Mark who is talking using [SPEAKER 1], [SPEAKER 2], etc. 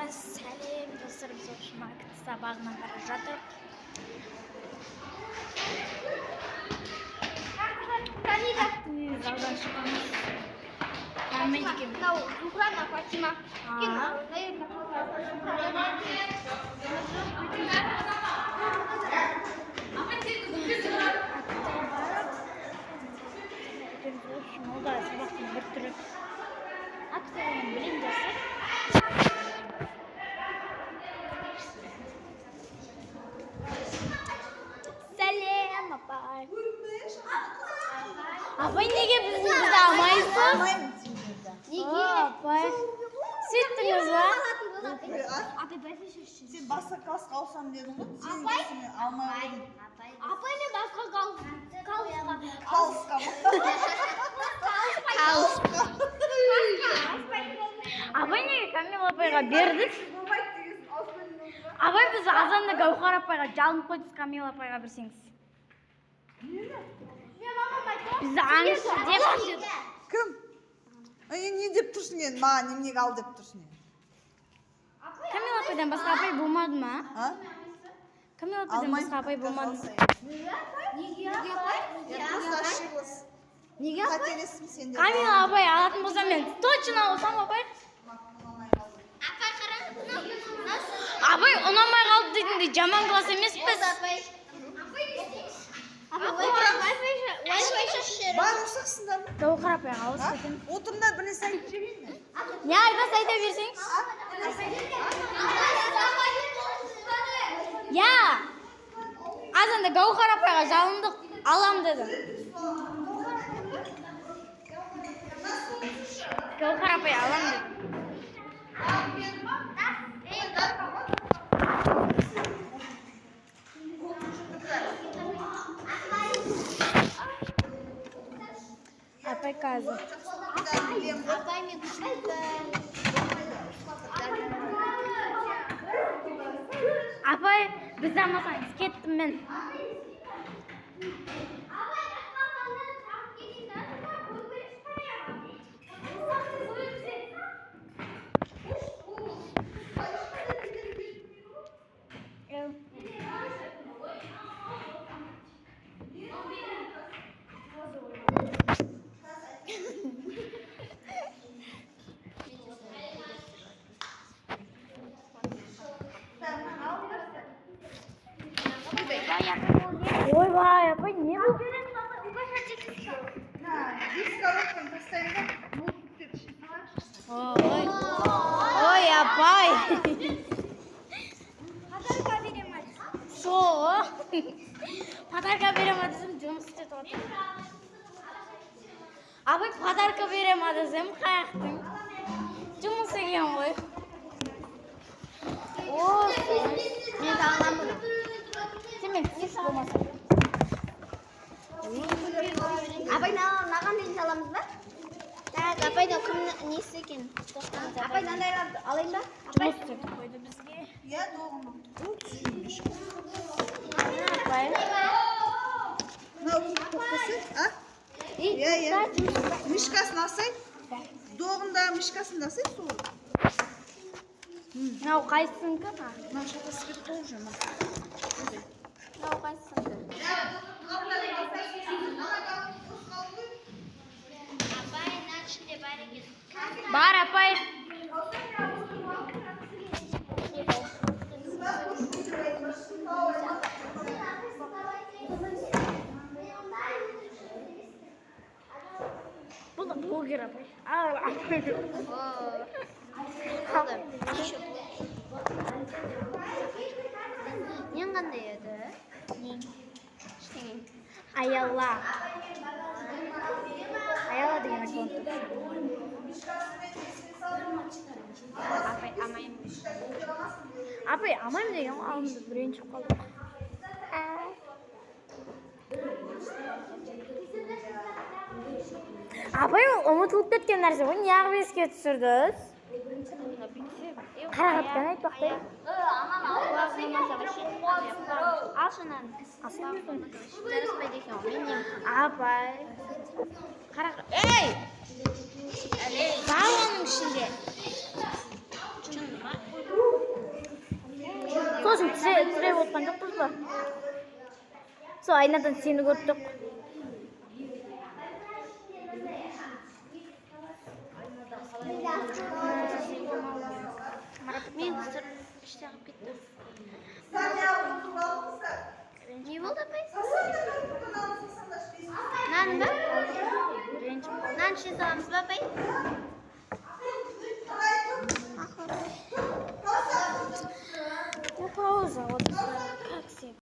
[SPEAKER 1] Сәлем достар, біз осы маркет сабағына бара жатырмыз. Залдан шығамыз.
[SPEAKER 2] Украна Фатима.
[SPEAKER 1] Молда сабақтың бір түрі акцияны білем жасап. Сәлем, апай. Апай, неге бізді алмайсыз?
[SPEAKER 2] Неге?
[SPEAKER 1] Апай, сөйттіңіз ба?
[SPEAKER 3] Сен басқа классқа ауысамын дедің ғой? Сен келсемен алмай қойдың.
[SPEAKER 2] Апай, мен басқа
[SPEAKER 3] Қалысқа ма?
[SPEAKER 1] Апай, неге Камила апайға бердік? Апай, біз азанда Гаухар апайға жалынып қойдық, Камила апайға берсеңіз. Бізді аңшы деп деді.
[SPEAKER 3] Кім? Не деп тұрсың енді? Маған неменеге ал деп тұрсың енді?
[SPEAKER 1] Камила апайдан басқа апай болмады ма? Камила апайдан басқа апай болмады ма?
[SPEAKER 3] Неге қателестім сендер?
[SPEAKER 1] Камила апай алатын болса мен точно алсам апай. Апай ұнамай қалды дейтіндей жаман класс емеспіз.
[SPEAKER 3] Бар ұсақсыңдар ма?
[SPEAKER 1] Гаухар апайға ауысып кетемін.
[SPEAKER 3] Отырыңдар бірнәрсе айтып жіберейін бе?
[SPEAKER 1] Не айтпас айта берсеңіз? Я! Азанда Гаухар апайға жалындық алам деді. Гаухар апай алам деді. Апай қазір. Апай, бізді алмасаңыз кеттім мен. Ойбай, апай, не бұл? Ой, апай. Подарка берем десем, жұмыс істеп отыр. Апай, подарка берем десем, қаяқтың? Жұмыс еген ғой.
[SPEAKER 2] Мен тағыламын.
[SPEAKER 1] Сен сіз болмасың.
[SPEAKER 2] Апай, наған дейін саламыз ба? Так, апайда кім несі екен? Апай, нандайларды алайын ба?
[SPEAKER 1] Жұмыс істеп қойды бізге.
[SPEAKER 3] Иә, доғыма.
[SPEAKER 1] Апай.
[SPEAKER 3] Мынау тоқтасы, а? Иә. Мишкасын алсай. Доғында мишкасын да алсай, сол.
[SPEAKER 1] Мынау қайсысыңкі ма?
[SPEAKER 3] Мынау шатасы кетіп қол жама.
[SPEAKER 1] Мынау қайсысыңкі?
[SPEAKER 2] Апай, начали бар екен.
[SPEAKER 1] Бар, апай. Бұл да блогер апай. Апай.
[SPEAKER 2] Нең қандай еді?
[SPEAKER 1] Аяла. Аяла деген аккаунт. Апай, амайым. Апай, амайым деген алдымда біреуін шығып қалдық. Апай, ұмытылып кеткен нәрсе ғой, неғып еске түсірдіңіз? Қарағатпен айтпақтай.
[SPEAKER 2] Ал шынан. Жараспайды екен ғой, мен нем.
[SPEAKER 1] Апай. Ей! Бар оның ішінде. өзің тіреп отқан жоқпыз ба? Сол айнадан сені көрдік.
[SPEAKER 2] Мен кісір іште қалып кетті. Не болды, апай? Нан ба? Нан ішіне саламыз ба, апай?
[SPEAKER 1] Пауза. Вот